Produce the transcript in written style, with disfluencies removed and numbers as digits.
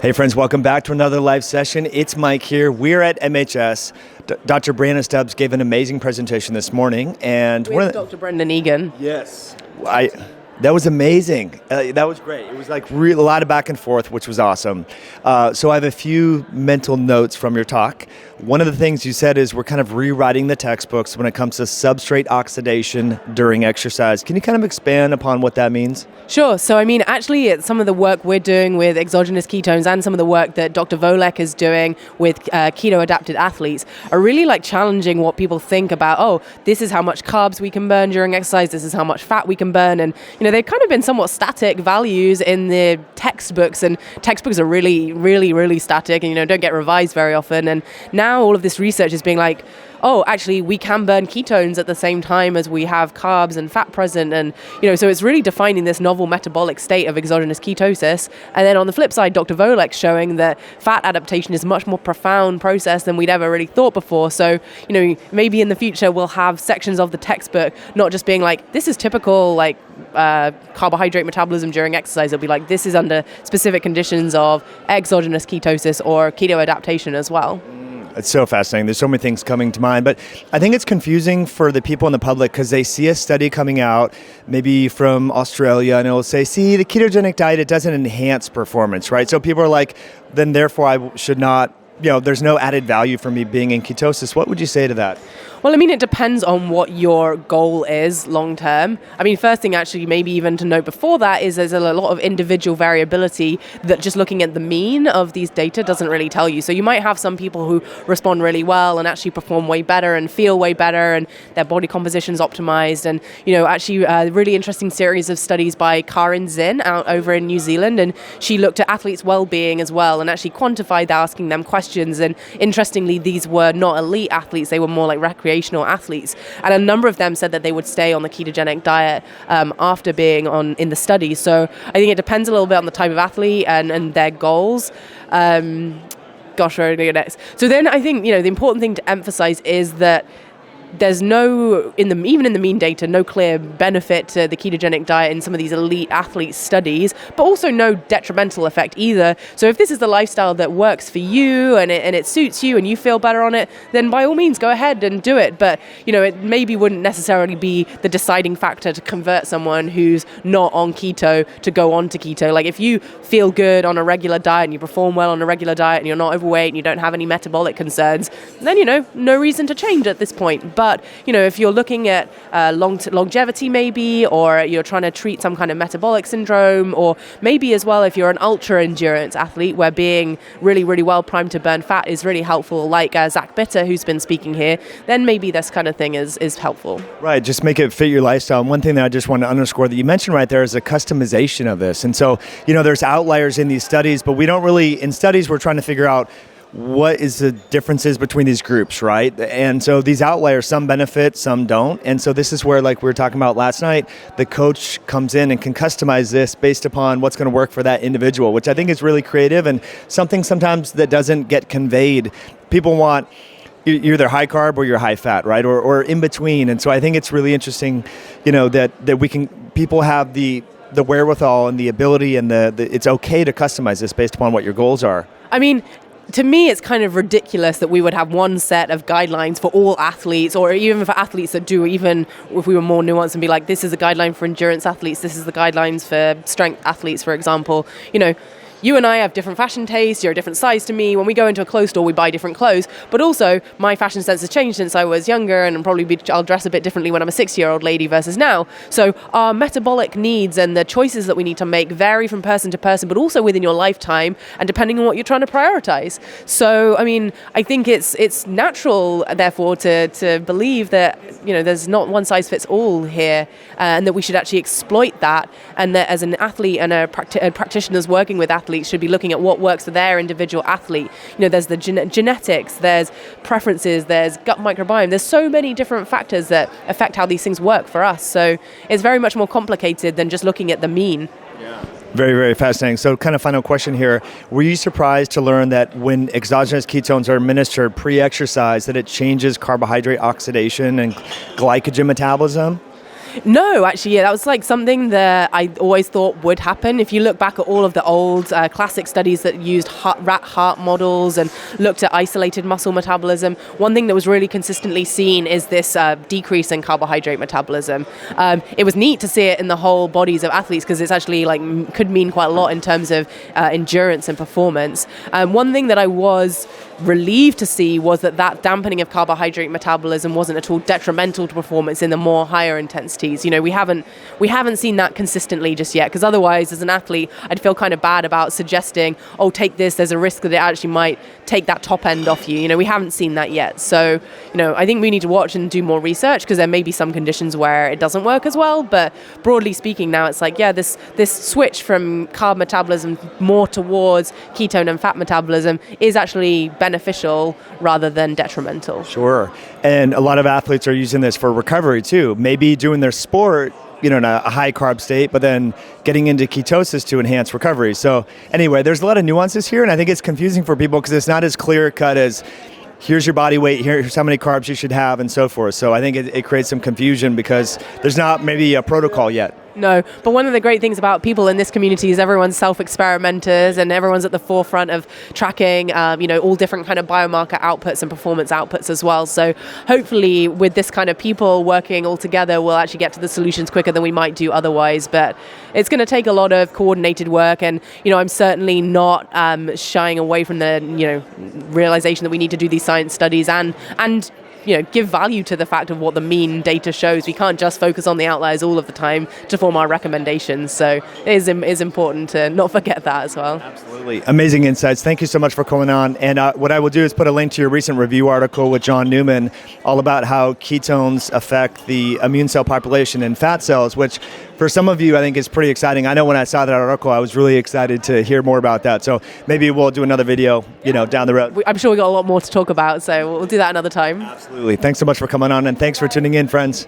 Hey friends, welcome back to another live session. It's Mike here. We're at MHS. Dr. Brianna Stubbs gave an amazing presentation this morning. And with Dr. Brendan Egan. Yes. That was amazing. That was great. It was like a lot of back and forth, which was awesome. So I have a few mental notes from your talk. One of the things you said is we're kind of rewriting the textbooks when it comes to substrate oxidation during exercise. Can you kind of expand upon what that means? Sure. So, I mean, actually, it's some of the work we're doing with exogenous ketones and some of the work that Dr. Volek is doing with keto-adapted athletes are really like challenging what people think about, oh, this is how much carbs we can burn during exercise, this is how much fat we can burn. And, you know, they've kind of been somewhat static values in the textbooks, and textbooks are really, really, really static and, you know, don't get revised very often. And now all of this research is being like, oh, actually, we can burn ketones at the same time as we have carbs and fat present. And, you know, so it's really defining this novel metabolic state of exogenous ketosis. And then on the flip side, Dr. Volek's showing that fat adaptation is a much more profound process than we'd ever really thought before. So, you know, maybe in the future we'll have sections of the textbook not just being like, this is typical, like, carbohydrate metabolism during exercise. It'll be like, this is under specific conditions of exogenous ketosis or keto adaptation as well. It's so fascinating. There's so many things coming to mind, but I think it's confusing for the people in the public because they see a study coming out, maybe from Australia, and it'll say, see, the ketogenic diet, it doesn't enhance performance, right? So people are like, then therefore I should not, you know, there's no added value for me being in ketosis. What would you say to that? Well, I mean, it depends on what your goal is long term. I mean, first thing actually, maybe even to note before that is there's a lot of individual variability that just looking at the mean of these data doesn't really tell you. So you might have some people who respond really well and actually perform way better and feel way better and their body composition is optimized. And, you know, actually a really interesting series of studies by Karin Zinn out over in New Zealand, and she looked at athletes' well-being as well and actually quantified asking them questions. And interestingly, these were not elite athletes, they were more like recreational athletes, and a number of them said that they would stay on the ketogenic diet after being in the study. So I think it depends a little bit on the type of athlete and their goals. Where are we go next? So then I think, you know, the important thing to emphasize is that there's even in the mean data, no clear benefit to the ketogenic diet in some of these elite athlete studies, but also no detrimental effect either. So if this is the lifestyle that works for you and it suits you and you feel better on it, then by all means go ahead and do it. But, you know, it maybe wouldn't necessarily be the deciding factor to convert someone who's not on keto to go on to keto. Like if you feel good on a regular diet and you perform well on a regular diet and you're not overweight and you don't have any metabolic concerns, then, you know, no reason to change at this point. But, you know, if you're looking at longevity maybe, or you're trying to treat some kind of metabolic syndrome, or maybe as well if you're an ultra-endurance athlete where being really, really well primed to burn fat is really helpful, like Zach Bitter, who's been speaking here, then maybe this kind of thing is helpful. Right, just make it fit your lifestyle. And one thing that I just want to underscore that you mentioned right there is a customization of this. And so, you know, there's outliers in these studies, but we don't really, in studies, we're trying to figure out what is the differences between these groups, right? And so these outliers, some benefit, some don't. And so this is where, like we were talking about last night, the coach comes in and can customize this based upon what's going to work for that individual, which I think is really creative and something sometimes that doesn't get conveyed. People want you're either high carb or you're high fat, right? Or in between. And so I think it's really interesting, you know, that people have the wherewithal and the ability and it's okay to customize this based upon what your goals are. I mean, to me, it's kind of ridiculous that we would have one set of guidelines for all athletes, or even for athletes that do, even if we were more nuanced and be like, this is a guideline for endurance athletes, this is the guidelines for strength athletes, for example. You know, you and I have different fashion tastes, you're a different size to me. When we go into a clothes store, we buy different clothes. But also, my fashion sense has changed since I was younger, and I'll dress a bit differently when I'm a 60-year-old lady versus now. So our metabolic needs and the choices that we need to make vary from person to person, but also within your lifetime and depending on what you're trying to prioritize. So, I mean, I think it's natural, therefore, to believe that, you know, there's not one size fits all here, and that we should actually exploit that, and that as an athlete and practitioners working with athletes should be looking at what works for their individual athlete. You know, there's the genetics, there's preferences, there's gut microbiome. There's so many different factors that affect how these things work for us. So it's very much more complicated than just looking at the mean. Yeah. Very, very fascinating. So kind of final question here. Were you surprised to learn that when exogenous ketones are administered pre-exercise that it changes carbohydrate oxidation and glycogen metabolism? No, actually, yeah, that was like something that I always thought would happen. If you look back at all of the old classic studies that used rat heart models and looked at isolated muscle metabolism, one thing that was really consistently seen is this decrease in carbohydrate metabolism. It was neat to see it in the whole bodies of athletes because it's actually could mean quite a lot in terms of endurance and performance. One thing that I was relieved to see was that dampening of carbohydrate metabolism wasn't at all detrimental to performance in the more higher intensities. We haven't seen that consistently just yet, because otherwise as an athlete I'd feel kind of bad about suggesting, oh, take this, there's a risk that it actually might take that top end off you. We haven't seen that yet. So I think we need to watch and do more research, because there may be some conditions where it doesn't work as well, but broadly speaking now it's like, yeah, this switch from carb metabolism more towards ketone and fat metabolism is actually beneficial rather than detrimental. Sure. And a lot of athletes are using this for recovery too. Maybe doing their sport, in a high carb state, but then getting into ketosis to enhance recovery. So anyway, there's a lot of nuances here, and I think it's confusing for people because it's not as clear cut as here's your body weight, here's how many carbs you should have, and so forth. So I think it creates some confusion because there's not maybe a protocol yet. No, but one of the great things about people in this community is everyone's self-experimenters and everyone's at the forefront of tracking, all different kind of biomarker outputs and performance outputs as well. So hopefully with this kind of people working all together, we'll actually get to the solutions quicker than we might do otherwise. But it's going to take a lot of coordinated work, and I'm certainly not shying away from the realization that we need to do these science studies and give value to the fact of what the mean data shows. We can't just focus on the outliers all of the time to form our recommendations. So it is important to not forget that as well. Absolutely. Amazing insights. Thank you so much for coming on. And what I will do is put a link to your recent review article with John Newman all about how ketones affect the immune cell population in fat cells, which for some of you I think is pretty exciting. I know when I saw that article, I was really excited to hear more about that. So maybe we'll do another video, down the road. I'm sure we got a lot more to talk about, so we'll do that another time. Absolutely. Thanks so much for coming on, and thanks for tuning in, friends.